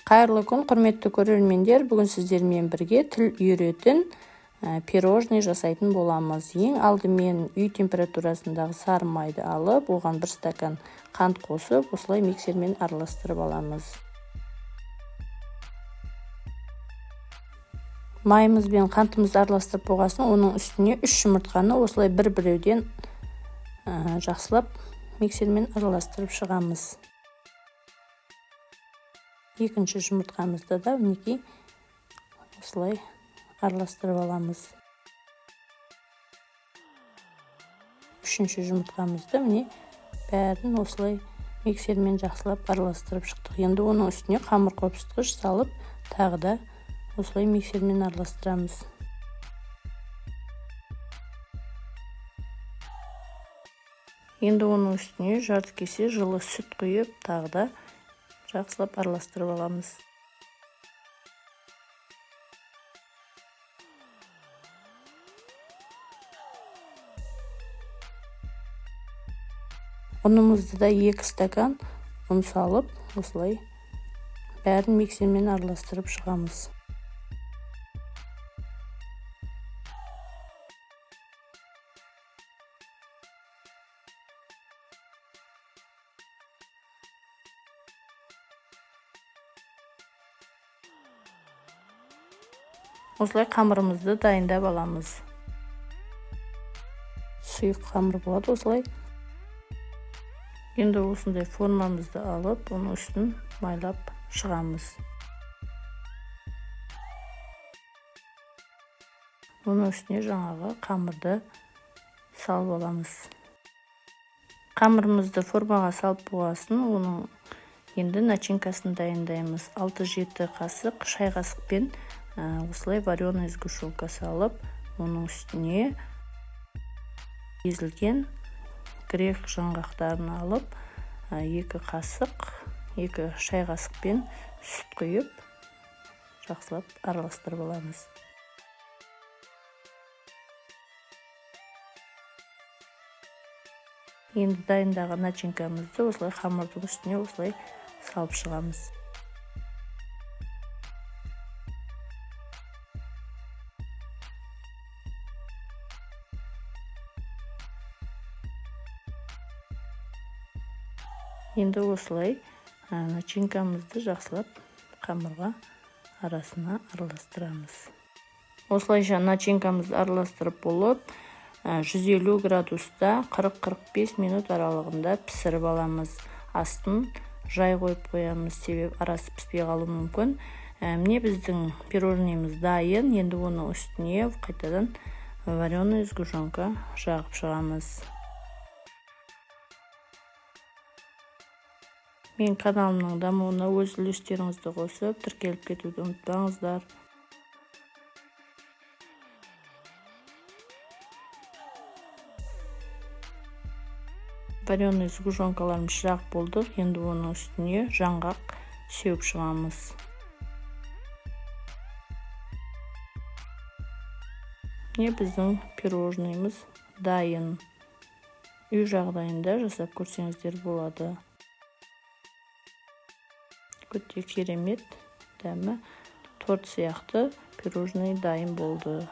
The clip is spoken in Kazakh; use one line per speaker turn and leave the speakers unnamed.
Қайырлы күн, құрметті көрермендер. Бүгін сіздермен бірге тіл үйретін пирожный жасайтын боламыз. Ең алдымен үй температурасындағы сары майды алып, оған 1 стакан қант қосып, осылай миксермен араластырып аламыз. Майымыз бен қантымызды араластырып болғасын, оның үстіне 3 жұмыртқаны осылай бір-біреуден жақсылап миксермен араластырып шығамыз. Екінші жұмыртқамызды да мінекей осылай араластырып аламыз. Үшінші жұмыртқамызды міне бәрін осылай миксермен жақсылап араластырып шықтық. Енді оның үстіне қамыр қопсытқыш салып, тағы да осылай миксермен араластырамыз. Енді оның үстіне жарты кесе жылы сүт құйып, тағы да жақсылап араластырып аламыз. Ұнымызды да 2 стакан ұн салып, осылай бәрін миксермен араластырып шығамыз. Осылай қамырымызды дайындап аламыз. Сұйық қамыр болады осылай. Енді осындай формамызды алып, оның үстін майлап шығамыз. Оның үстіне жаңағы қамырды салып аламыз. Қамырымызды формаға салып болғасын, оның енді начинкасын дайындаймыз. 6-7 қасық шай қасықпен осылай вареная сгущенка салып, оның үстіне езілген грек жаңғақтарын алып, 2 шай қасықпен сүт құйып, жақсылап араластырып аламыз. Енді дайындаған начинкамызды осылай қамырдың үстіне осылай салып шығамыз. Енді осылай начинкамызды жақсылап қамырға арасына араластырамыз. Осылайша начинкамызды араластырып болып, 150 градуста 40-45 минут аралығында пісіріп аламыз. Астын жай қойып қоямыз, себебі арасы піспей қалуы мүмкін. Міне біздің пирожныйымыз дайын. Енді оның үстіне қайтадан вареная сгущенка жағып шығамыз. Мен каналымның дамуына өз үлестеріңізді қосып, тіркеліп кетуді ұмытпаңыздар. Вареная сгущенкаларымыз жағып болдық. Енді оның үстіне жаңғақ сеуіп шығамыз. Міне біздің пирожныйымыз дайын. Үй жағдайында жасап көрсеңіздер болады. Өте керемет, дәмі торт сияқты пирожный дайын болды.